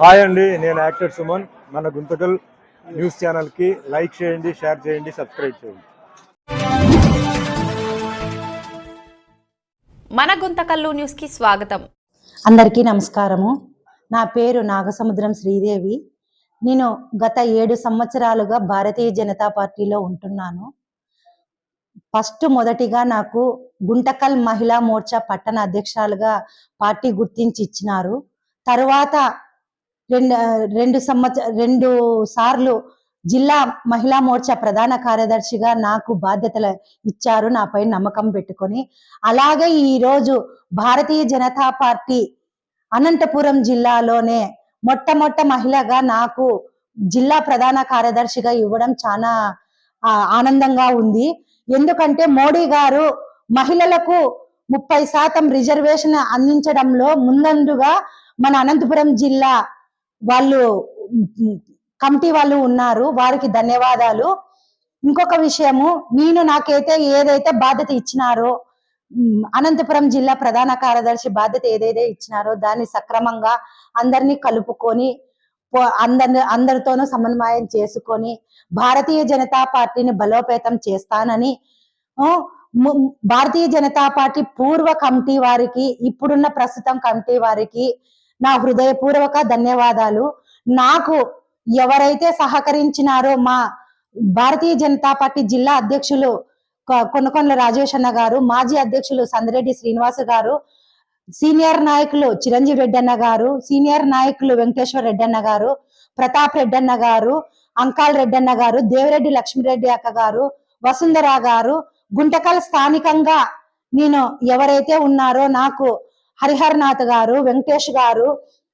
Hi అండి, నేను actor Suman. మన గుంతకల్ న్యూస్ ఛానల్కి లైక్ చేయండి, షేర్ చేయండి, సబ్స్క్రైబ్ చేయండి. మన గుంతకల్లు న్యూస్కి స్వాగతం. అందరికీ నమస్కారము. నా పేరు నాగసముద్రం శ్రీదేవి. నేను గత 7 సంవత్సరాలుగా భారతీయ జనతా పార్టీలో ఉంటున్నాను. మొదటిగా నాకు గుంటకల్ మహిళా మోర్చా పట్టణ అధ్యక్షురాలుగా పార్టీ గుర్తించి ఇచ్చినారు. తరువాత రెండు సార్లు జిల్లా మహిళా మోర్చా ప్రధాన కార్యదర్శిగా నాకు బాధ్యతలు ఇచ్చారు, నాపై నమ్మకం పెట్టుకొని. అలాగే ఈరోజు భారతీయ జనతా పార్టీ అనంతపురం జిల్లాలోనే మొట్టమొదటి మహిళగా నాకు జిల్లా ప్రధాన కార్యదర్శిగా ఇవ్వడం చాలా ఆనందంగా ఉంది. ఎందుకంటే మోడీ గారు మహిళలకు 30% రిజర్వేషన్ అందించడంలో ముందందుగా మన అనంతపురం జిల్లా వాళ్ళు కమిటీ వాళ్ళు ఉన్నారు, వారికి ధన్యవాదాలు. ఇంకొక విషయము, నాకైతే ఏదైతే బాధ్యత ఇచ్చినారో, అనంతపురం జిల్లా ప్రధాన కార్యదర్శి బాధ్యత ఏదైతే ఇచ్చినారో దాన్ని సక్రమంగా అందరినీ కలుపుకొని అందరితోనూ సమన్వయం చేసుకొని భారతీయ జనతా పార్టీని బలోపేతం చేస్తానని భారతీయ జనతా పార్టీ పూర్వ కమిటీ వారికి, ఇప్పుడున్న ప్రస్తుతం కమిటీ వారికి నా హృదయపూర్వక ధన్యవాదాలు. నాకు ఎవరైతే సహకరించినారో మా భారతీయ జనతా పార్టీ జిల్లా అధ్యక్షులు కొనకొండల రాజేష్ అన్న గారు, మాజీ అధ్యక్షులు సందిరెడ్డి శ్రీనివాస్ గారు, సీనియర్ నాయకులు చిరంజీవి రెడ్డి అన్న గారు, సీనియర్ నాయకులు వెంకటేశ్వర రెడ్డి అన్న గారు, ప్రతాప్ రెడ్డి అన్న గారు, అంకాల్ రెడ్డి అన్న గారు, దేవిరెడ్డి లక్ష్మీరెడ్డి అక్క గారు, వసుంధర గారు, గుంటకల్ స్థానికంగా నేను ఎవరైతే ఉన్నారో నాకు హరిహరనాథ్ గారు, వెంకటేష్ గారు,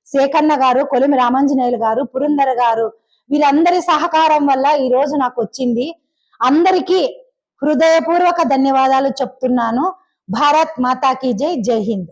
శేఖన్న గారు, కొలిమి రామాంజనేయులు గారు, పురందర్ గారు, వీరందరి సహకారం వల్ల ఈ రోజు నాకు వచ్చింది. అందరికీ హృదయపూర్వక ధన్యవాదాలు చెప్తున్నాను. భారత్ మాతాకి జై, జై హింద్.